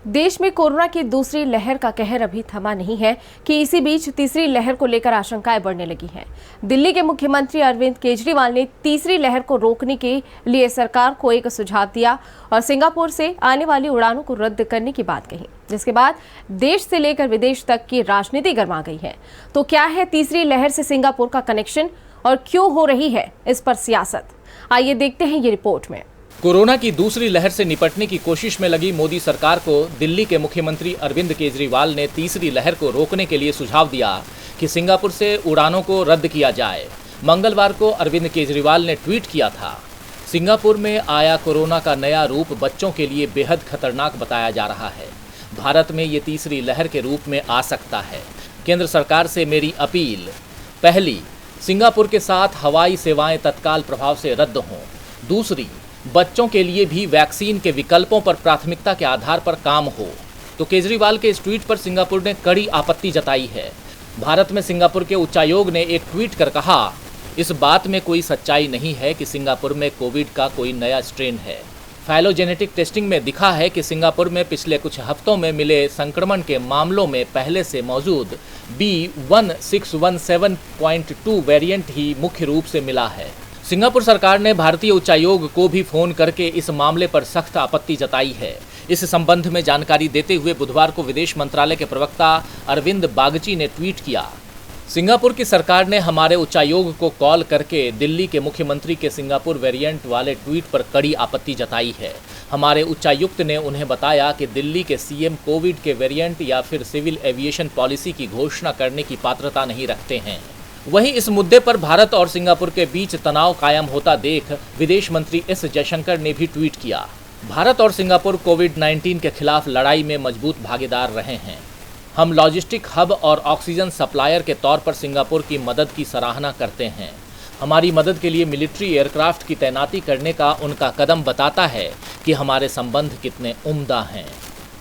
देश में कोरोना की दूसरी लहर का कहर अभी थमा नहीं है कि इसी बीच तीसरी लहर को लेकर आशंकाएं बढ़ने लगी हैं। दिल्ली के मुख्यमंत्री अरविंद केजरीवाल ने तीसरी लहर को रोकने के लिए सरकार को एक सुझाव दिया और सिंगापुर से आने वाली उड़ानों को रद्द करने की बात कही, जिसके बाद देश से लेकर विदेश तक की राजनीति गर्मा गई है। तो क्या है तीसरी लहर से सिंगापुर का कनेक्शन और क्यों हो रही है इस पर सियासत? आइए देखते हैं ये रिपोर्ट में। कोरोना की दूसरी लहर से निपटने की कोशिश में लगी मोदी सरकार को दिल्ली के मुख्यमंत्री अरविंद केजरीवाल ने तीसरी लहर को रोकने के लिए सुझाव दिया कि सिंगापुर से उड़ानों को रद्द किया जाए। मंगलवार को अरविंद केजरीवाल ने ट्वीट किया था, सिंगापुर में आया कोरोना का नया रूप बच्चों के लिए बेहद खतरनाक बताया जा रहा है। भारत में ये तीसरी लहर के रूप में आ सकता है। केंद्र सरकार से मेरी अपील, पहली, सिंगापुर के साथ हवाई सेवाएं तत्काल प्रभाव से रद्द हों। दूसरी, बच्चों के लिए भी वैक्सीन के विकल्पों पर प्राथमिकता के आधार पर काम हो। तो केजरीवाल के इस ट्वीट पर सिंगापुर ने कड़ी आपत्ति जताई है। भारत में सिंगापुर के उच्चायोग ने एक ट्वीट कर कहा, इस बात में कोई सच्चाई नहीं है कि सिंगापुर में कोविड का कोई नया स्ट्रेन है। फाइलोजेनेटिक टेस्टिंग में दिखा है कि सिंगापुर में पिछले कुछ हफ्तों में मिले संक्रमण के मामलों में पहले से मौजूद B1617.2 वेरिएंट ही मुख्य रूप से मिला है। सिंगापुर सरकार ने भारतीय उच्चायोग को भी फोन करके इस मामले पर सख्त आपत्ति जताई है। इस संबंध में जानकारी देते हुए बुधवार को विदेश मंत्रालय के प्रवक्ता अरविंद बागची ने ट्वीट किया, सिंगापुर की सरकार ने हमारे उच्चायोग को कॉल करके दिल्ली के मुख्यमंत्री के सिंगापुर वेरिएंट वाले ट्वीट पर कड़ी आपत्ति जताई है। हमारे उच्चायुक्त ने उन्हें बताया कि दिल्ली के सीएम कोविड के वेरिएंट या फिर सिविल एविएशन पॉलिसी की घोषणा करने की पात्रता नहीं रखते हैं। वहीं इस मुद्दे पर भारत और सिंगापुर के बीच तनाव कायम होता देख विदेश मंत्री एस जयशंकर ने भी ट्वीट किया, भारत और सिंगापुर कोविड-19 के खिलाफ लड़ाई में मजबूत भागीदार रहे हैं। हम लॉजिस्टिक हब और ऑक्सीजन सप्लायर के तौर पर सिंगापुर की मदद की सराहना करते हैं। हमारी मदद के लिए मिलिट्री एयरक्राफ्ट की तैनाती करने का उनका कदम बताता है कि हमारे संबंध कितने उम्दा हैं।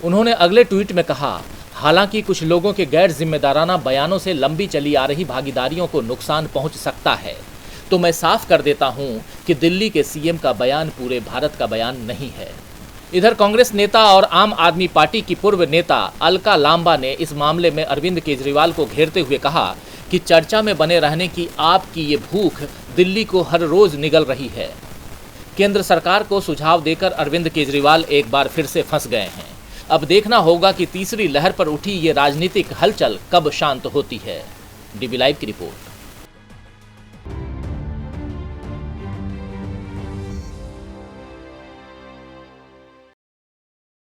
उन्होंने अगले ट्वीट में कहा, हालांकि कुछ लोगों के गैर जिम्मेदाराना बयानों से लंबी चली आ रही भागीदारियों को नुकसान पहुंच सकता है, तो मैं साफ कर देता हूं कि दिल्ली के सीएम का बयान पूरे भारत का बयान नहीं है। इधर कांग्रेस नेता और आम आदमी पार्टी की पूर्व नेता अलका लांबा ने इस मामले में अरविंद केजरीवाल को घेरते हुए कहा कि चर्चा में बने रहने की आपकी ये भूख दिल्ली को हर रोज निगल रही है। केंद्र सरकार को सुझाव देकर अरविंद केजरीवाल एक बार फिर से फंस गए हैं। अब देखना होगा कि तीसरी लहर पर उठी ये राजनीतिक हलचल कब शांत होती है। डीबी लाइव की रिपोर्ट।